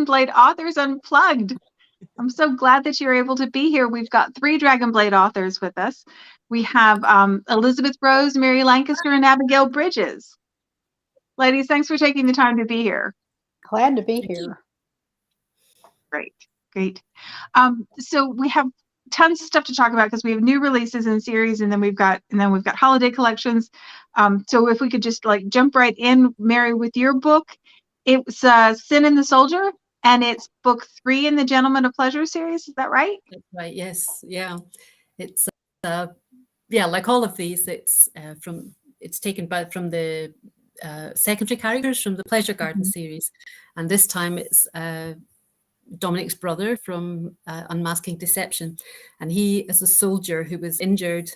Dragonblade Authors Unplugged. I'm so glad that you're able to be here. We've got 3 Dragonblade authors with us. We have Elizabeth Rose, Mary Lancaster, and Abigail Bridges. Ladies, thanks for taking the time to be here. Glad to be here. Great, great. So we have tons of stuff to talk about because we have new releases in series, and then we've got holiday collections. So if we could just like jump right in, Mary, with your book, it's Sin and the Soldier, and it's book 3 in the Gentleman of Pleasure series. Is that right? That's right. Yes. Yeah. It's like all of these. It's taken from the secondary characters from the Pleasure Garden series, and this time it's Dominic's brother from Unmasking Deception, and he is a soldier who was injured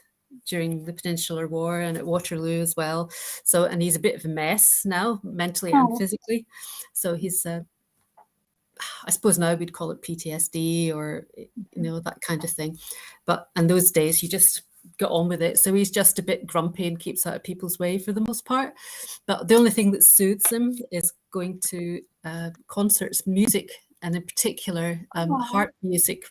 during the Peninsular War and at Waterloo as well. So, and he's a bit of a mess now, mentally and physically. So he's I suppose now we'd call it PTSD or that kind of thing, but in those days you just got on with it. So he's just a bit grumpy and keeps out of people's way for the most part. But the only thing that soothes him is going to concerts, music, and in particular harp music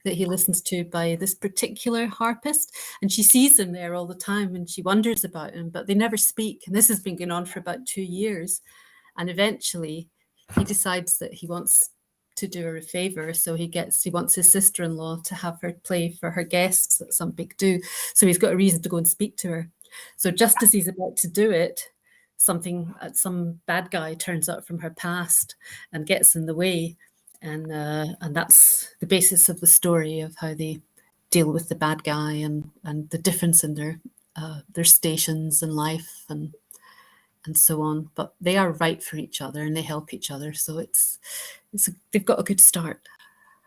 that he listens to by this particular harpist. And she sees him there all the time and she wonders about him, but they never speak. And this has been going on for about 2 years. And eventually he decides that he wants to do her a favor. So he wants his sister-in-law to have her play for her guests at some big do. So he's got a reason to go and speak to her. So just as he's about to do it, some bad guy turns up from her past and gets in the way. And that's the basis of the story of how they deal with the bad guy and the difference in their stations in life and so on. But they are right for each other and they help each other. So they've got a good start.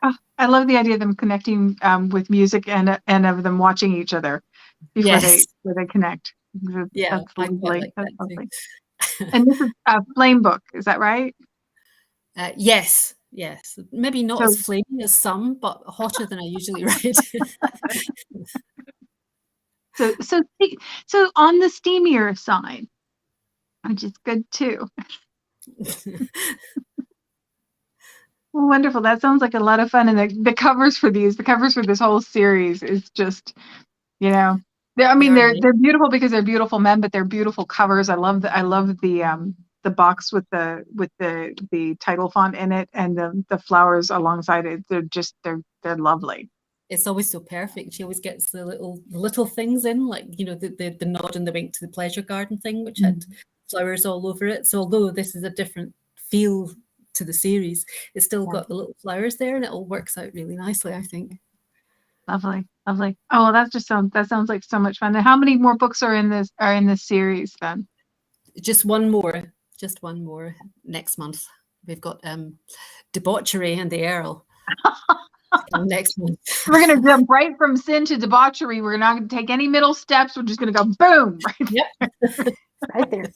Oh, I love the idea of them connecting with music and of them watching each other before they connect. Yeah, that's lovely. That's lovely. And this is a flame book, is that right? Yes. Maybe not as flaming as some, but hotter than I usually write. So on the steamier side, which is good too. Well, wonderful. That sounds like a lot of fun. And the covers for this whole series is just, they're beautiful because they're beautiful men, but they're beautiful covers. I love the box with the title font in it and the flowers alongside it. They're lovely. It's always so perfect. She always gets the little things in, like the nod and the wink to the Pleasure Garden thing, which had flowers all over it. So although this is a different feel to the series, it's still got the little flowers there, and it all works out really nicely, I think. Lovely. Oh, that sounds like so much fun. And how many more books are in this series then? Just one more next month. We've got Debauchery and the Earl. Next month. We're going to jump right from sin to debauchery. We're not going to take any middle steps. We're just going to go boom. Right? Yep. Right there.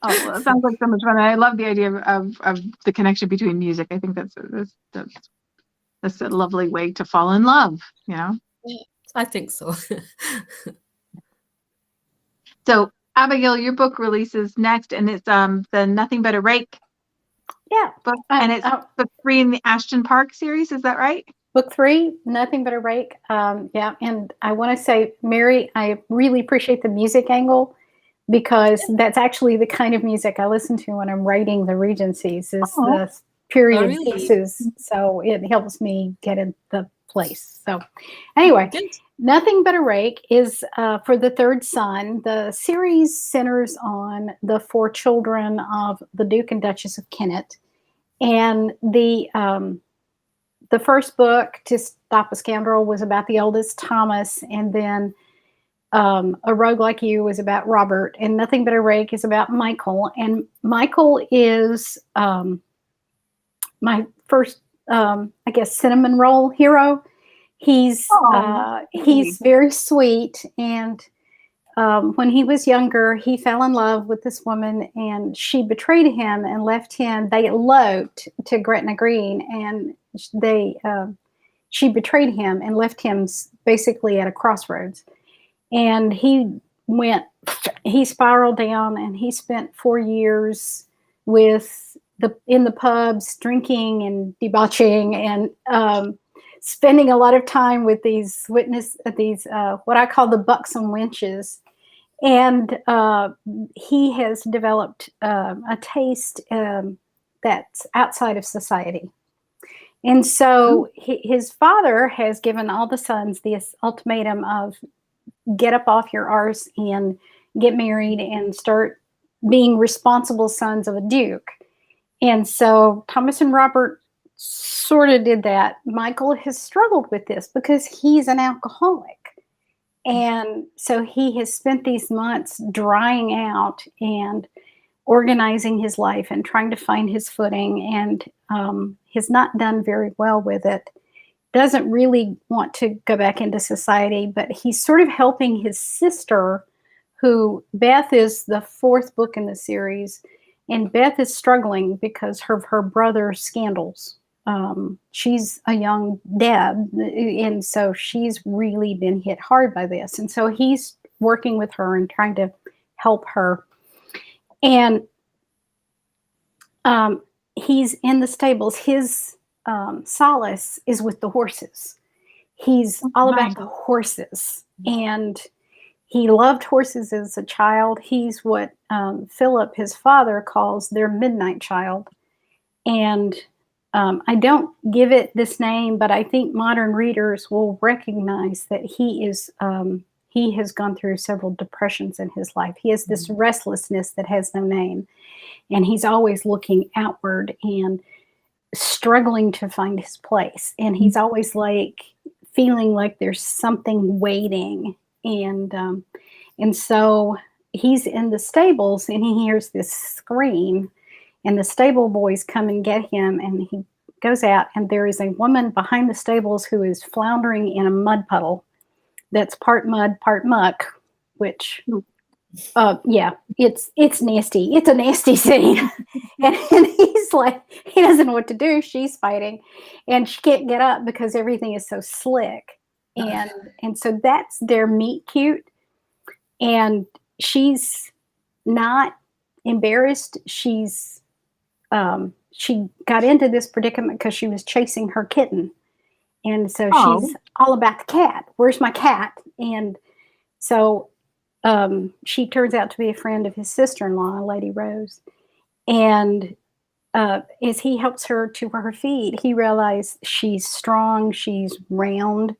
Oh, well, that sounds like so much fun. I love the idea of the connection between music. I think that's a lovely way to fall in love, I think so. So Abigail, your book releases next, and it's the Nothing But a Rake book, and it's book 3 in the Ashton Park series. Is that right? Book 3, Nothing But a Rake. And I want to say, Mary, I really appreciate the music angle, because that's actually the kind of music I listen to when I'm writing the Regencies, is the period pieces. So it helps me get in the place. So anyway, Nothing But a Rake is for the third son. The series centers on the 4 children of the Duke and Duchess of Kent. And the first book, To Stop a Scoundrel, was about the eldest, Thomas, and then A Rogue Like You was about Robert, and Nothing But a Rake is about Michael. And Michael is my first, cinnamon roll hero. He's very sweet, and when he was younger, he fell in love with this woman, and she betrayed him and left him. They eloped to Gretna Green, and she betrayed him and left him basically at a crossroads. And he spiraled down, and he spent 4 years with in the pubs, drinking and debauching, and spending a lot of time with these what I call the buxom wenches. And he has developed a taste that's outside of society. And so his father has given all the sons this ultimatum of get up off your arse and get married and start being responsible sons of a duke. And so Thomas and Robert sort of did that. Michael has struggled with this because he's an alcoholic. And so he has spent these months drying out and organizing his life and trying to find his footing, and has not done very well with it. Doesn't really want to go back into society, but he's sort of helping his sister, who Beth is the fourth book in the series, and Beth is struggling because of her brother's scandals. She's a young Deb, and so she's really been hit hard by this. And so he's working with her and trying to help her. And he's in the stables. His solace is with the horses. He's all about the horses, and he loved horses as a child. He's what Philip, his father, calls their midnight child. And I don't give it this name, but I think modern readers will recognize that he has gone through several depressions in his life. He has this restlessness that has no name, and he's always looking outward and struggling to find his place. And he's always like feeling like there's something waiting. And so he's in the stables and he hears this scream, and the stable boys come and get him, and he goes out, and there is a woman behind the stables who is floundering in a mud puddle that's part mud, part muck, which yeah, it's nasty. It's a nasty scene. and he's like, he doesn't know what to do. She's fighting, and she can't get up because everything is so slick. And so that's their meet cute. And she's not embarrassed. She got into this predicament because she was chasing her kitten. And so she's all about the cat. Where's my cat? And so she turns out to be a friend of his sister-in-law, Lady Rose. And as he helps her to her feet, he realizes she's strong, she's round,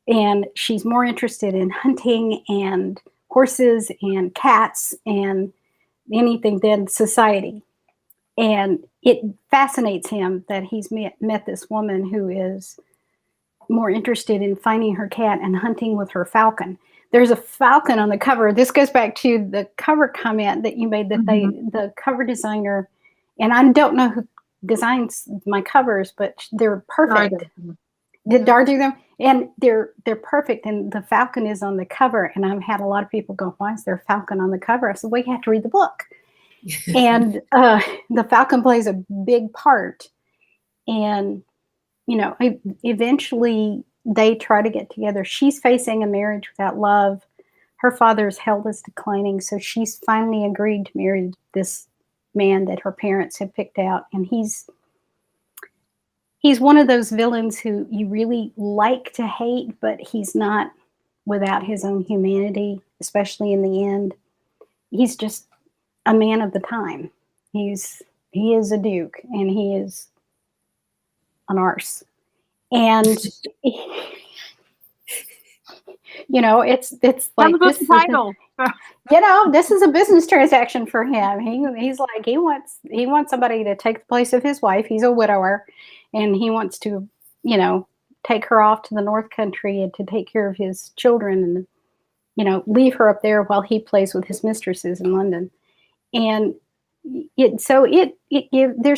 and she's more interested in hunting and horses and cats and anything than society. And it fascinates him that he's met this woman who is more interested in finding her cat and hunting with her falcon. There's a falcon on the cover. This goes back to the cover comment that you made, that the cover designer, and I don't know who designs my covers, but they're perfect. Did Dar do them? And they're perfect. And the falcon is on the cover. And I've had a lot of people go, why is there a falcon on the cover? I said, well, you have to read the book. And the falcon plays a big part. And, you know, eventually they try to get together. She's facing a marriage without love. Her father's health is declining. So she's finally agreed to marry this man that her parents had picked out. And he's one of those villains who you really like to hate, but he's not without his own humanity, especially in the end. He's just a man of the time. He is a duke, and he is an arse. And you know, it's like this title. You know, this is a business transaction for him. He's like, he wants somebody to take the place of his wife. He's a widower, and he wants to, you know, take her off to the North Country and to take care of his children, and, you know, leave her up there while he plays with his mistresses in London. And there's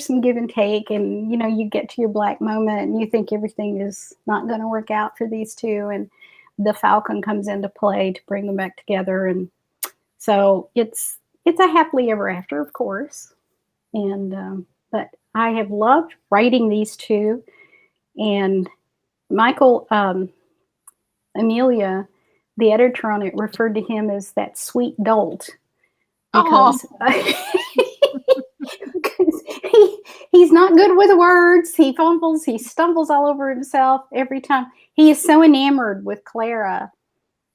some give and take, and, you know, you get to your black moment and you think everything is not going to work out for these two, and the falcon comes into play to bring them back together. And so it's a happily ever after, of course. And but I have loved writing these two. And Michael, Amelia, the editor on it, referred to him as that sweet dolt, because, because he's not good with words. He fumbles, he stumbles all over himself every time. He is so enamored with Clara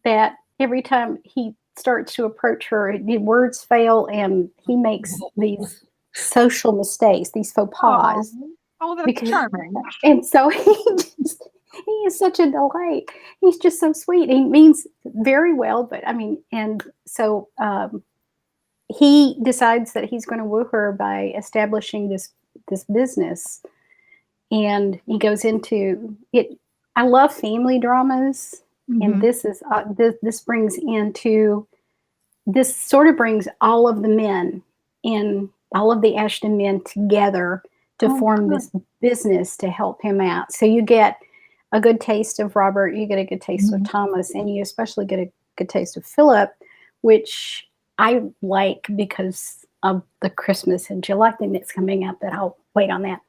that every time he starts to approach her, the words fail and he makes these social mistakes, these faux pas. Oh, that's charming. And so he is such a delight. He's just so sweet. He means very well, but I mean, and so he decides that he's going to woo her by establishing this business, and he goes into it. I love family dramas, and this is this brings into this sort of brings all of the men in all of the Ashton men together to form this business to help him out. So you get a good taste of Robert, you get a good taste of Thomas, and you especially get a good taste of Philip, which I like because of the Christmas and July thing that's coming up. That I'll wait on that.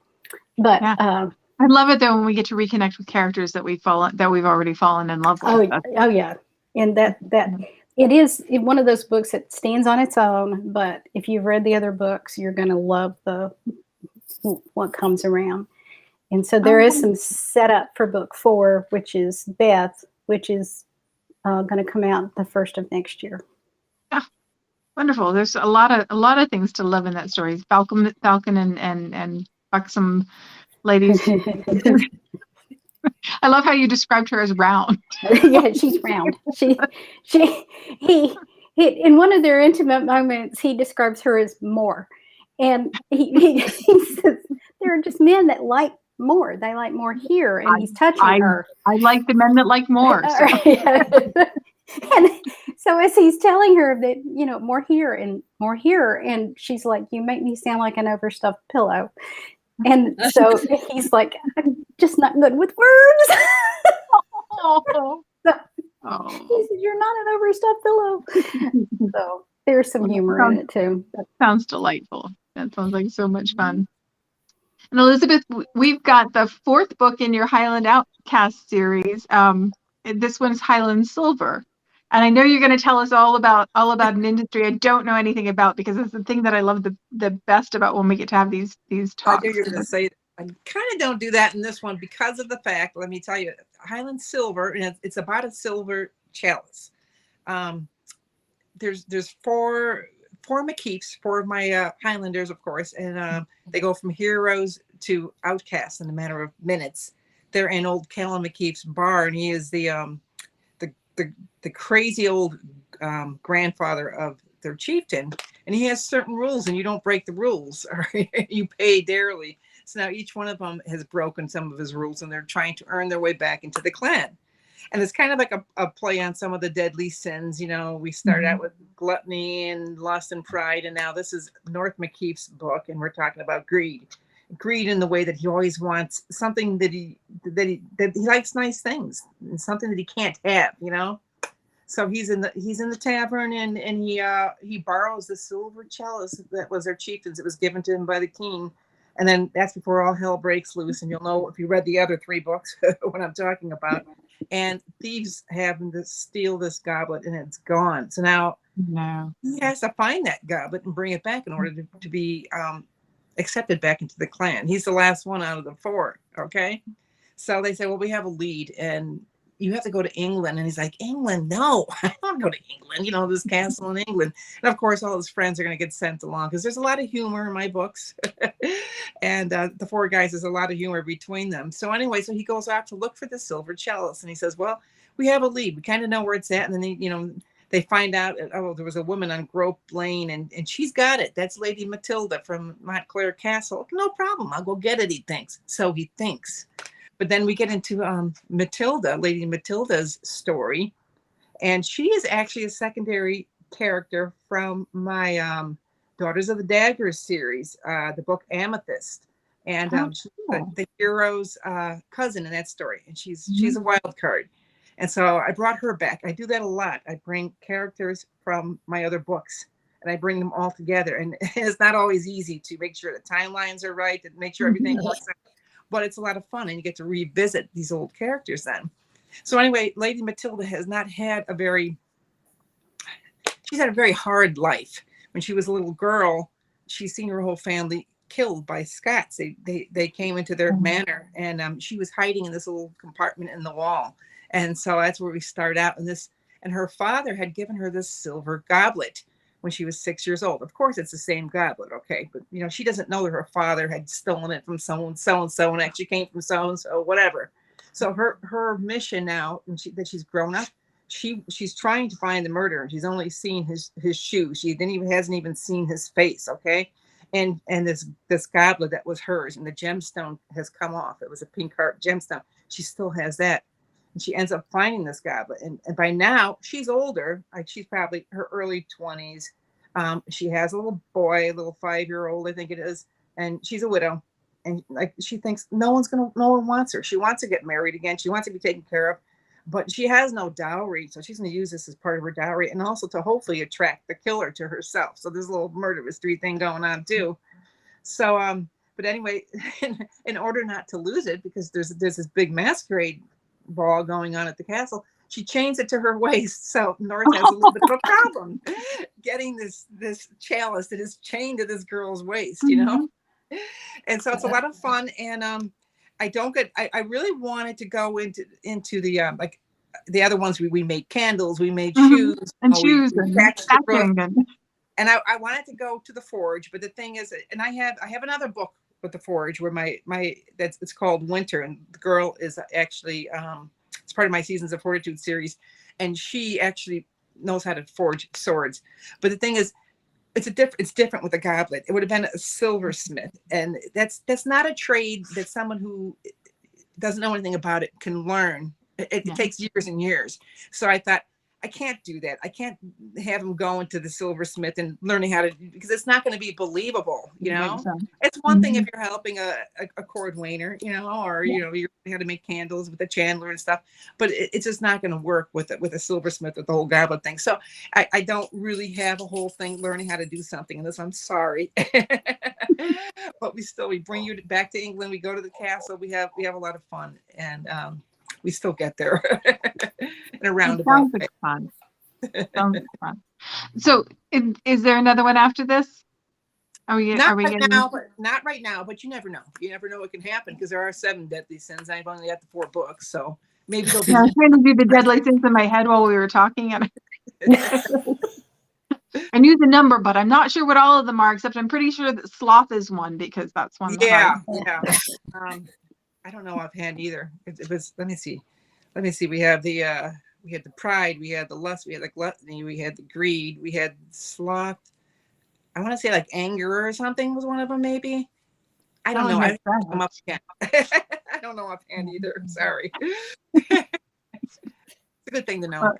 But I love it though when we get to reconnect with characters that we've already fallen in love with. Oh yeah, and that it is one of those books that stands on its own. But if you've read the other books, you're going to love what comes around. And so there is some setup for book 4, which is Beth, which is going to come out the 1st of next year. Yeah, wonderful. There's a lot of things to love in that story. Falcon and buxom ladies. I love how you described her as round. Yeah, she's round. He in one of their intimate moments, he describes her as more, and he says there are just men that like more. They like more here, and he's touching her. I like the men that like more. So. And so as he's telling her that, more here, and she's like, you make me sound like an overstuffed pillow. And so he's like, I'm just not good with words. So he said, you're not an overstuffed pillow. So there's some humor in it too. That sounds delightful. That sounds like so much fun. And Elizabeth, we've got the 4th book in your Highland Outcast series. This one's Highland Silver. And I know you're going to tell us all about an industry I don't know anything about, because it's the thing that I love the best about when we get to have these talks. I knew you were going to say that. I kind of don't do that in this one because of the fact, let me tell you, Highland Silver, and it's about a silver chalice. There's four McKeeps, 4 of my Highlanders, of course, and they go from heroes to outcasts in a matter of minutes. They're in old Callan McKeef's bar, and he is the crazy old grandfather of their chieftain, and he has certain rules, and you don't break the rules or you pay dearly. So now each one of them has broken some of his rules, and they're trying to earn their way back into the clan. And it's kind of like a play on some of the deadly sins. We started out with gluttony and lust and pride, and now this is North McKeef's book, and we're talking about greed. Greed in the way that he always wants something that he likes, nice things, and something that he can't have. So he's in the tavern, and he borrows the silver chalice that was their chieftain's. It was given to him by the king, and then that's before all hell breaks loose. And you'll know if you read the other 3 books what I'm talking about. And thieves happen to steal this goblet, and it's gone. So now he has to find that goblet and bring it back in order to be accepted back into the clan. He's the last one out of the 4. Okay, so they say, well, we have a lead, and you have to go to England. And he's like, England? No, I don't go to England. This castle in England. And of course, all his friends are going to get sent along, because there's a lot of humor in my books. And the 4 guys, there's a lot of humor between them. So anyway, so he goes out to look for the silver chalice, and he says, well, we have a lead. We kind of know where it's at. And then they find out, there was a woman on Grope Lane, and she's got it. That's Lady Matilda from Montclair Castle. No problem. I'll go get it, he thinks. So he thinks. But then we get into Lady Matilda's story. And she is actually a secondary character from my Daughters of the Dagger series, the book Amethyst. And she's the hero's cousin in that story. And she's a wild card. And so I brought her back. I do that a lot. I bring characters from my other books, and I bring them all together. And it's not always easy to make sure the timelines are right, and make sure everything works out. But it's a lot of fun, and you get to revisit these old characters then. So anyway, Lady Matilda has not had she's had a very hard life. When she was a little girl, she's seen her whole family killed by Scots. They came into their manor, and she was hiding in this little compartment in the wall. And so that's where we start out. And her father had given her this silver goblet when she was 6 years old. Of course, it's the same goblet, okay? But she doesn't know that her father had stolen it from someone so and so, and actually came from so and so, whatever. So her mission now, that she's grown up, she's trying to find the murderer. She's only seen his shoes. She hasn't even seen his face, okay? And this goblet that was hers, and the gemstone has come off. It was a pink heart gemstone. She still has that. And she ends up finding this goblet. And by now, she's older. She's probably her early 20s. She has a little boy, a little 5-year-old, I think it is. And she's a widow. And she thinks no one wants her. She wants to get married again. She wants to be taken care of. But she has no dowry. So she's going to use this as part of her dowry, and also to hopefully attract the killer to herself. So there's a little murder mystery thing going on too. So, but anyway, in order not to lose it, because there's this big masquerade ball going on at the castle, she chains it to her waist. So North has a little bit of a problem getting this chalice that is chained to this girl's waist, And so it's a lot of fun. And I really wanted to go into the like the other ones. We made candles, we made shoes and shoes and I wanted to go to the forge, but the thing is, and I have another book with the forge where it's called Winter, and the girl is actually it's part of my Seasons of Fortitude series, and she actually knows how to forge swords. But the thing is, it's different with a goblet. It would have been a silversmith, and that's not a trade that someone who doesn't know anything about it can learn. It takes years and years. So I thought, I can't do that. I can't have him going to the silversmith and learning how to, because it's not going to be believable, It's one thing if you're helping a cordwainer, or you're how to make candles with a chandler and stuff, but it's just not going to work with a silversmith with the whole goblet thing. So I don't really have a whole thing learning how to do something in this. I'm sorry. But we bring you back to England. We go to the castle. We have a lot of fun, and we still get there in a roundabout way. Fun. Sounds like fun. So, is there another one after this? Not right now, but you never know. You never know what can happen, because there are 7 deadly sins. I've only got the 4 books, so maybe there'll be. I was trying to do the deadly sins in my head while we were talking, and I knew the number, but I'm not sure what all of them are. Except I'm pretty sure that sloth is one, because that's one. Yeah. I don't know offhand either. It was. Let me see. We have we had the pride, we had the lust, we had the gluttony, we had the greed, we had sloth. I want to say like anger or something was one of them, maybe. I don't know. I don't come up again. I don't know offhand either. Sorry. It's a good thing to know.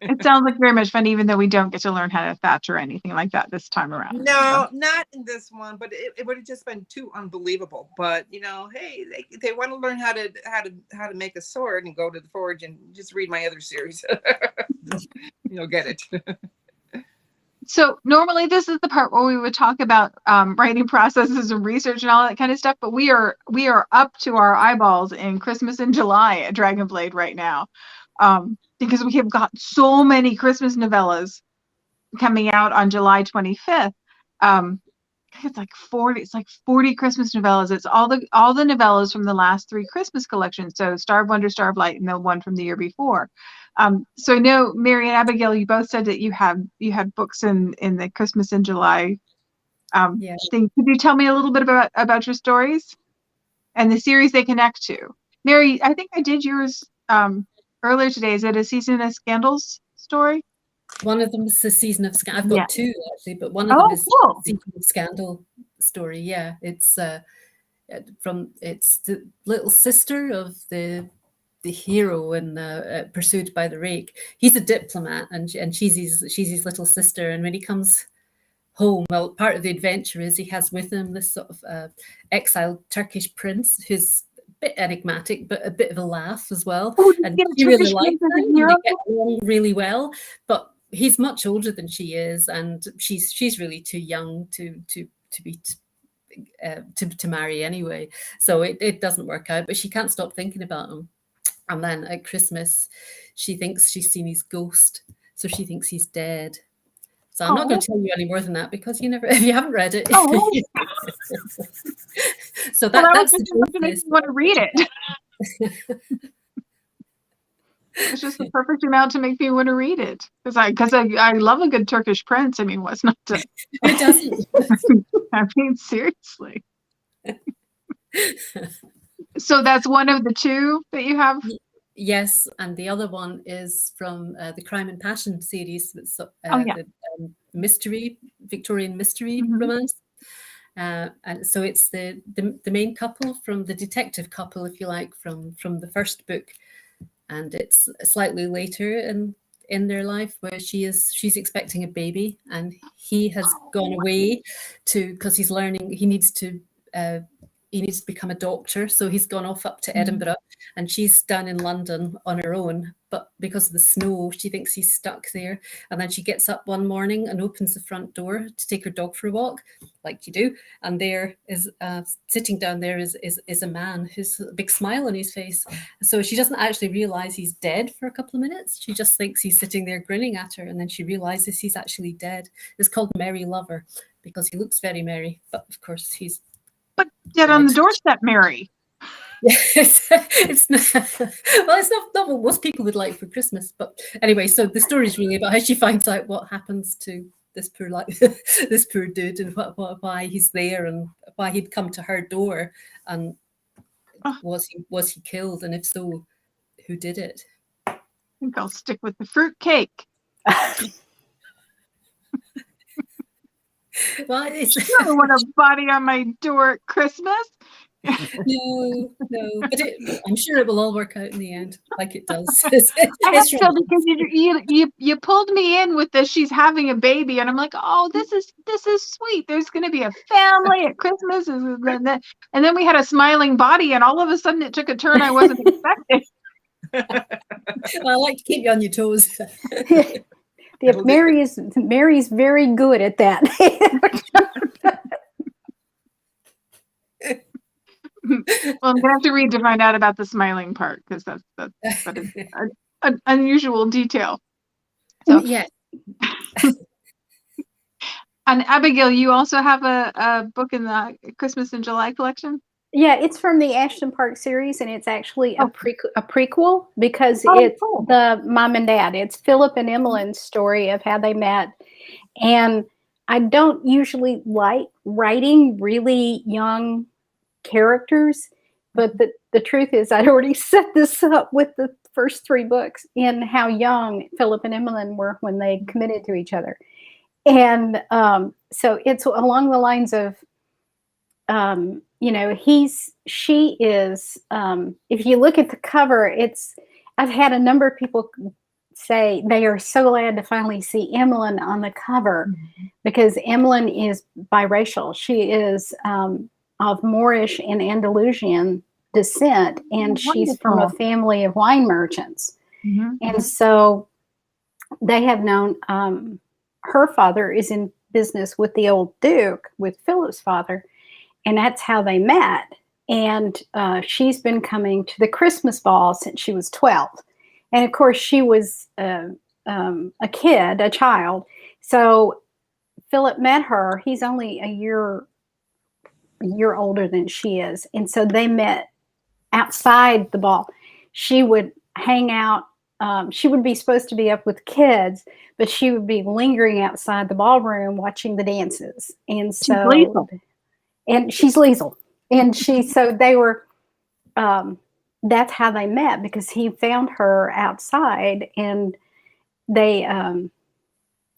It sounds like very much fun, even though we don't get to learn how to thatch or anything like that this time around. No, not in this one, but it would have just been too unbelievable. But hey, they want to learn how to make a sword and go to the forge and just read my other series. You'll get it. So normally this is the part where we would talk about writing processes and research and all that kind of stuff, but we are up to our eyeballs in Christmas in July at Dragonblade right now. Because we have got so many Christmas novellas coming out on July 25th. It's like 40 Christmas novellas. It's all the novellas from the last 3 Christmas collections. So Star of Wonder, Star of Light, and the one from the year before. So I know Mary and Abigail, you both said that you had books in the Christmas in July thing. Could you tell me a little bit about your stories and the series they connect to? Mary, I think I did yours earlier today. Is it a Season of Scandals story? One of them is the Season of Scandal. I've got 2 actually, but one of them is cool. Season of Scandal story. Yeah, it's it's the little sister of the hero and pursued by the rake. He's a diplomat, and she's his little sister. And when he comes home, well, part of the adventure is he has with him this sort of exiled Turkish prince who's bit enigmatic, but a bit of a laugh as well. And she really likes him. They get along really well, but he's much older than she is, and she's really too young to marry anyway. So it doesn't work out. But she can't stop thinking about him. And then at Christmas, she thinks she's seen his ghost, so she thinks he's dead. So I'm not going to tell you any more than that, because if you haven't read it, So Well, that was that's just the enough to make juiciest. me want to read it. It's just the perfect amount to make me want to read it because I love a good Turkish prince. I mean, what's not to? Who doesn't? I mean, seriously. So that's one of the two that you have. Yes, and the other one is from the Crime and Passion series. It's, Oh yeah. the mystery, Victorian mystery Mhm. romance. And so it's the main couple from the detective couple, if you like, from the first book, and it's slightly later in their life where she's expecting a baby, and he has gone away because he's learning he needs to become a doctor, so he's gone off up to Edinburgh, and she's down in London on her own. But because of the snow, she thinks he's stuck there. And then she gets up one morning and opens the front door to take her dog for a walk, like you do. And there is sitting down there is a man who's a big smile on his face. So she doesn't actually realize he's dead for a couple of minutes. She just thinks he's sitting there grinning at her, and then she realizes he's actually dead. It's called Merry Lover because he looks very merry, but of course he's Dead on the doorstep, Mary. it's not, well, it's not what most people would like for Christmas. But anyway, so the story is really about how she finds out what happens to this poor this poor dude, and why he's there, and why he'd come to her door, and was he killed, and if so, who did it? I think I'll stick with the fruit cake. Well, it's I don't want a body on my door at Christmas. no, but I'm sure it will all work out in the end, like it does. I have to tell because you pulled me in with this. She's having a baby, and I'm like, oh, this is sweet. There's going to be a family at Christmas, and then we had a smiling body, and all of a sudden it took a turn I wasn't expecting. Well, I like to keep you on your toes. Yeah, Mary's very good at that. Well, I'm gonna have to read to find out about the smiling part because that is an unusual detail. So yeah. And Abigail, you also have a book in the Christmas in July collection? Yeah, it's from the Ashton Park series, and it's actually a prequel because it's cool. the mom and dad. It's Philip and Emmeline's story of how they met. And I don't usually like writing really young characters, but the truth is I'd already set this up with the first 3 books in how young Philip and Emmeline were when they committed to each other. And so it's along the lines of she is, if you look at the cover, I've had a number of people say they are so glad to finally see Emmeline on the cover because Emmeline is biracial. She is of Moorish and Andalusian descent, and she's from a family of wine merchants. And so they have known, her father is in business with the old Duke, with Philip's father, and that's how they met. And she's been coming to the Christmas ball since she was 12. And of course, she was a child. So Philip met her. He's only a year older than she is. And so they met outside the ball. She would hang out. She would be supposed to be up with kids, but she would be lingering outside the ballroom watching the dances. And so, she's lethal. And she's lethal. And so they were, that's how they met, because he found her outside, and they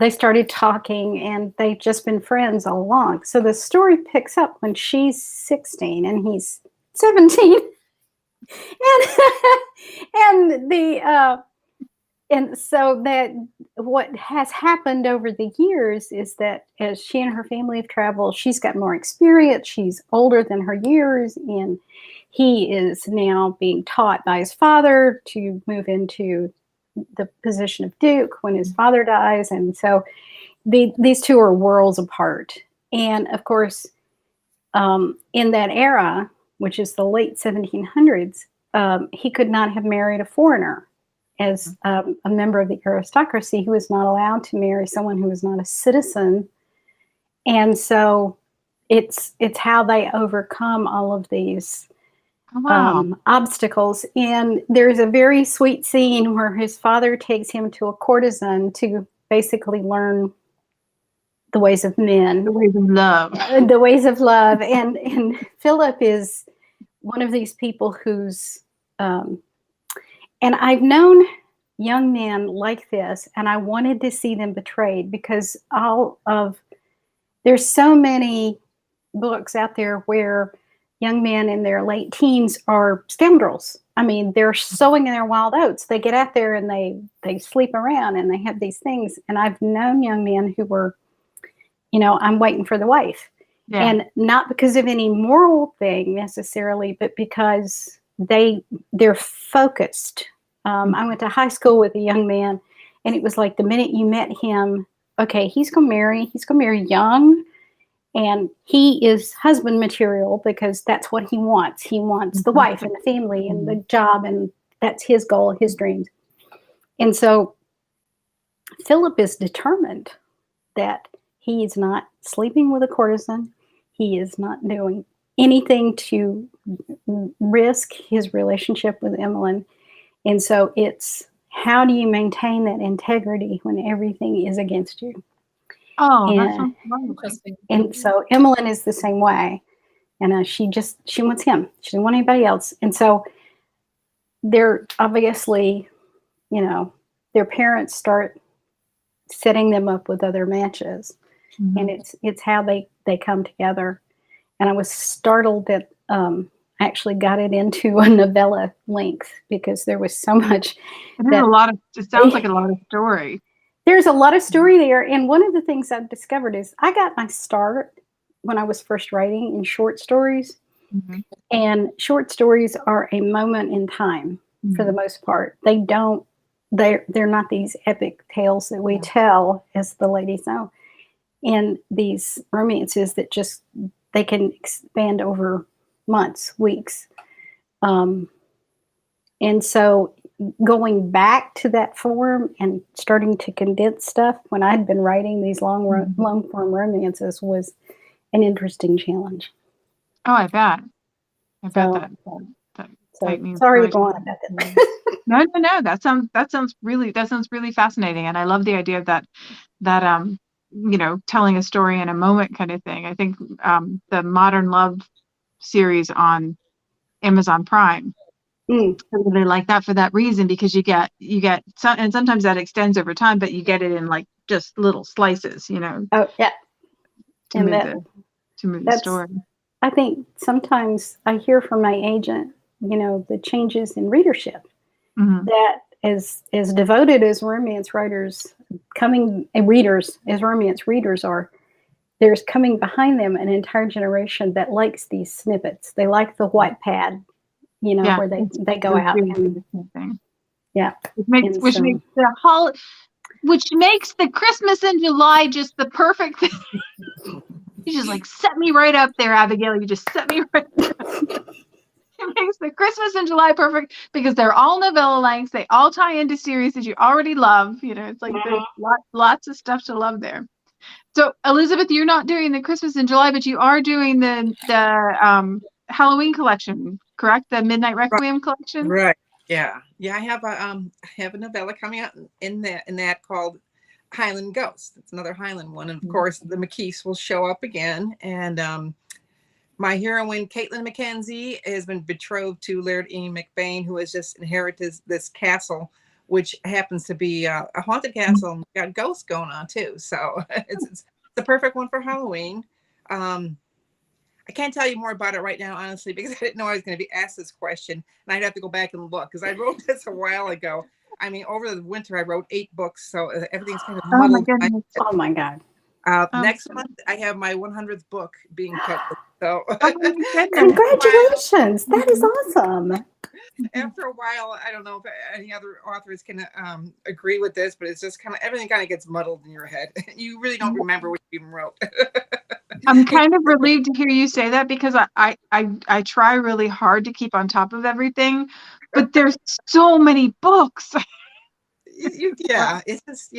started talking, and they've just been friends all along. So the story picks up when she's 16 and he's 17. And so that what has happened over the years is that as she and her family have traveled, she's got more experience. She's older than her years, and he is now being taught by his father to move into the position of Duke when his father dies. And so these two are worlds apart. And of course, in that era, which is the late 1700s, he could not have married a foreigner. As a member of the aristocracy, who was not allowed to marry someone who was not a citizen. And so it's how they overcome all of these Oh, wow. obstacles. And there's a very sweet scene where his father takes him to a courtesan to basically learn the ways of men, The ways of love. the ways of love. And Philip is one of these people who's, and I've known young men like this, and I wanted to see them betrayed, because there's so many books out there where young men in their late teens are scoundrels. I mean, they're sowing in their wild oats. They get out there and they sleep around and they have these things. And I've known young men who were, I'm waiting for the wife. Yeah. And not because of any moral thing necessarily, but because they're focused. I went to high school with a young man, and it was like the minute you met him, okay, he's going to marry young, and he is husband material because that's what he wants. He wants the wife and the family and the job, and that's his goal, his dreams. And so Philip is determined that he is not sleeping with a courtesan. He is not doing anything to risk his relationship with Emmeline. And so it's, how do you maintain that integrity when everything is against you? Oh, that sounds interesting. And so Emmeline is the same way. And she wants him. She doesn't want anybody else. And so they're obviously, their parents start setting them up with other matches. Mm-hmm. And it's how they come together. And I was startled that I actually got it into a novella length, because there was so much. It sounds like a lot of story. There's a lot of story there. And one of the things I've discovered is I got my start when I was first writing in short stories. Mm-hmm. And short stories are a moment in time for the most part. They're not these epic tales that we tell, as the ladies know. And these romances that they can expand over months, weeks. And so going back to that form and starting to condense stuff when I had been writing these long form romances was an interesting challenge. Oh, I bet. That sorry to go on about that. No. That sounds really fascinating, and I love the idea of that telling a story in a moment kind of thing. I think the Modern Love series on Amazon Prime, I really like that for that reason, because you get some, and sometimes that extends over time, but you get it in like just little slices, Oh yeah, to move the story. I think sometimes I hear from my agent, the changes in readership, that as devoted as romance writers as romance readers are, there's coming behind them an entire generation that likes these snippets. They like the white pad, where they go out and which makes the Christmas in July just the perfect thing. You just like set me right up there, Abigail. You just set me right there. It makes the Christmas in July perfect, because they're all novella lengths. They all tie into series that you already love. It's like there's lots of stuff to love there. So, Elizabeth, you're not doing the Christmas in July, but you are doing the Halloween collection, correct? The Midnight Requiem collection. Right. Yeah. I have a novella coming out in that called Highland Ghost. It's another Highland one, and of course the McKeiths will show up again. And my heroine, Caitlin Mackenzie, has been betrothed to Laird Ian McBain, who has just inherited this castle, which happens to be a haunted castle, and got ghosts going on too. So it's the perfect one for Halloween. I can't tell you more about it right now, honestly, because I didn't know I was going to be asked this question, and I'd have to go back and look, because I wrote this a while ago. I mean, over the winter, I wrote 8 books, so everything's kind of muddled. Oh my God. Next month, I have my 100th book being published. So congratulations. That is awesome. After a while, I don't know if any other authors can agree with this, but it's just everything kind of gets muddled in your head. You really don't remember what you even wrote. I'm kind of relieved to hear you say that, because I try really hard to keep on top of everything, but there's so many books. It's just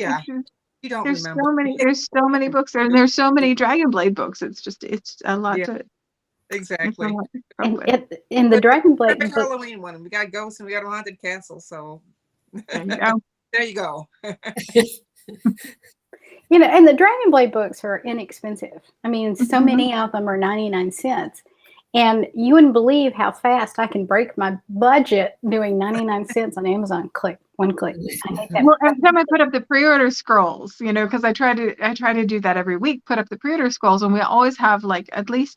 You don't There's remember. so many. There's so many books, and there's so many Dragonblade books. It's a lot Yeah, to. It's a exactly. lot to cope with. In the Dragonblade Perfect book, Halloween one. We got ghosts and we got a haunted castle. So There you go. there you go. and the Dragonblade books are inexpensive. I mean, so Mhm. many of them are 99 cents. And you wouldn't believe how fast I can break my budget doing 99 cents on Amazon. Click, one click. I hate that. Well, every time I put up the pre-order scrolls, because I try to do that every week, put up the pre-order scrolls, and we always have like at least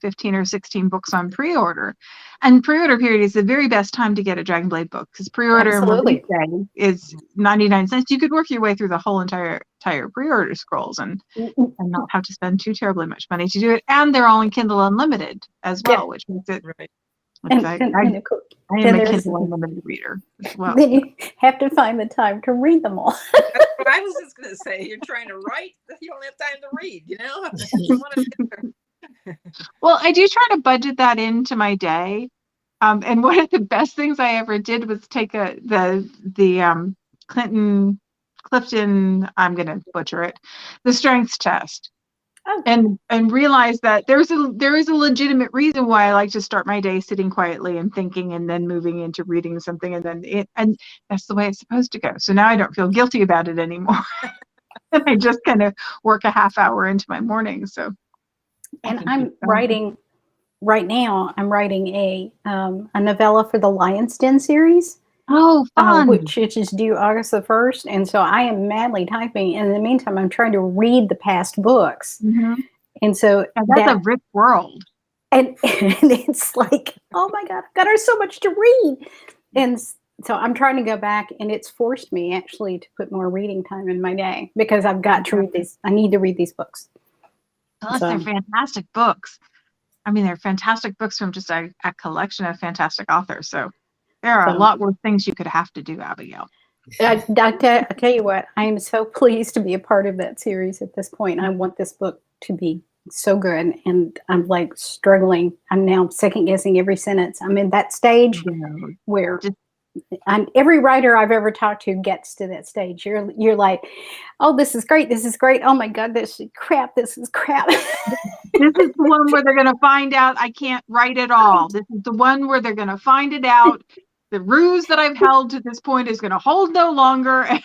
15 or 16 books on pre-order. And pre-order period is the very best time to get a Dragonblade book, because pre-order and release Absolutely. day is 99 cents. You could work your way through the whole entire pre-order scrolls and not have to spend too terribly much money to do it. And they're all in Kindle Unlimited as well, Yeah. which makes it. Right. I And of course, am then a there's- Kindle Unlimited reader as well. then you have to find the time to read them all. That's what I was just gonna say. You're trying to write, you don't have time to read, You wanna- Well, I do try to budget that into my day. And one of the best things I ever did was take the Clifton, I'm gonna butcher it, the strengths test. Oh. And realize that there is a legitimate reason why I like to start my day sitting quietly and thinking, and then moving into reading something, and that's the way it's supposed to go. So now I don't feel guilty about it anymore. And I just kind of work a half hour into my morning. So And I'm writing right now. I'm writing a novella for the Lion's Den series, Oh, fun! which is due August the 1st. And so I am madly typing. And in the meantime, I'm trying to read the past books. Mhm. And so And that's a rich world. and it's like, oh my God, I've got so much to read. And so I'm trying to go back, and it's forced me actually to put more reading time in my day, because I've got to read these. I need to read these books. Plus, So- they're fantastic books. I mean, they're fantastic books from just a collection of fantastic authors. So there are a So- lot worse things you could have to do, Abigail. I tell you what, I am so pleased to be a part of that series at this point. I want this book to be so good, and I'm like struggling. I'm now second guessing every sentence. I'm in that stage where every writer I've ever talked to gets to that stage. You're like, oh, this is great. This is great. Oh my God, this is crap. This is crap. This is the one where they're going to find out I can't write at all. This is the one where they're going to find it out. The ruse that I've held to this point is going to hold no longer. I've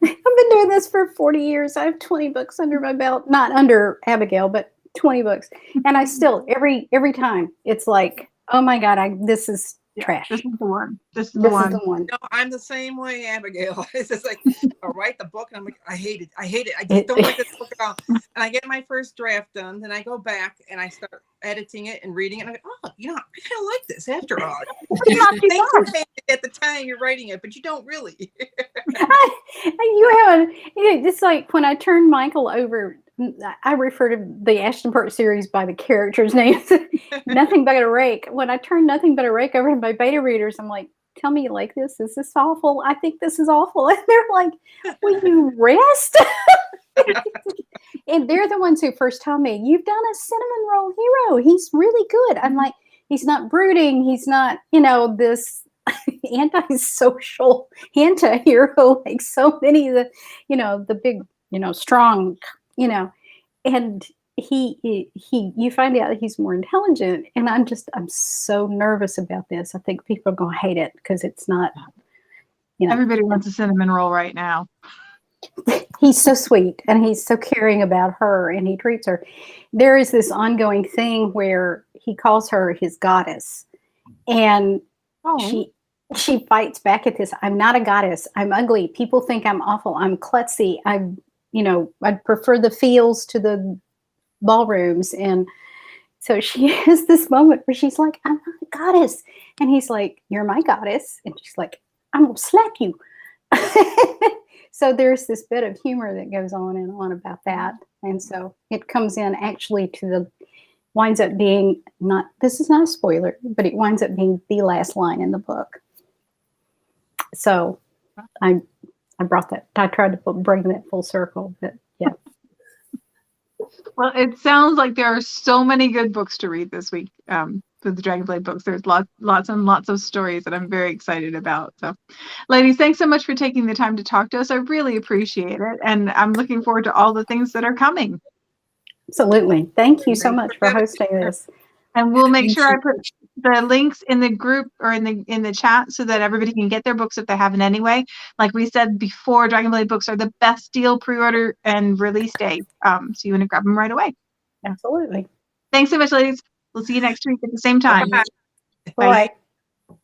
been doing this for 40 years. I have 20 books under my belt, not under Abigail, but 20 books. And I still, every time, it's like, oh my God, this is trash. This is the one. This is the This one. is the one. No, I'm the same way, Abigail. It's just like I'll write the book and I'm like, I hate it. I just don't like this book at all. And I get my first draft done, then I go back and I start editing it and reading it. And I go, oh, I kind of like this after all. Not too You think you bad. hate it at the time you're writing it, but you don't really. You haven't. It's like when I turned Michael over. I refer to the Ashton Park series by the characters' names. Nothing But a Rake. When I turned Nothing But a Rake over to my beta readers, I'm like, tell me you like this. Is this awful? I think this is awful. And they're like, will you rest? And they're the ones who first tell me, you've done a cinnamon roll hero. He's really good. I'm like, he's not brooding. He's not, this antisocial anti-hero like so many of the, the big, strong, and he you find out that he's more intelligent, and I'm so nervous about this. I think people are going to hate it because it's not, Everybody wants a cinnamon roll right now. He's so sweet, and he's so caring about her, and he treats her. There is this ongoing thing where he calls her his goddess, and she fights back at this. I'm not a goddess. I'm ugly. People think I'm awful. I'm klutzy. I prefer the fields to the ballrooms. And so she has this moment where she's like, I'm not a goddess. And he's like, you're my goddess. And she's like, I'm going to slap you. So there's this bit of humor that goes on and on about that. And so it comes in actually winds up being this is not a spoiler, but it winds up being the last line in the book. So I brought that. I tried to bring that full circle, but yeah. Well, it sounds like there are so many good books to read this week. for the Dragonblade books. There's lots and lots of stories that I'm very excited about. So, ladies, thanks so much for taking the time to talk to us. I really appreciate it, and I'm looking forward to all the things that are coming. Absolutely. Thank you so much for hosting this. And we'll make sure I put the links in the group or in the chat so that everybody can get their books if they haven't anyway. Like we said before, Dragonblade books are the best deal pre-order and release day. So you want to grab them right away. Absolutely. Thanks so much, ladies. We'll see you next week at the same time. Bye. Bye.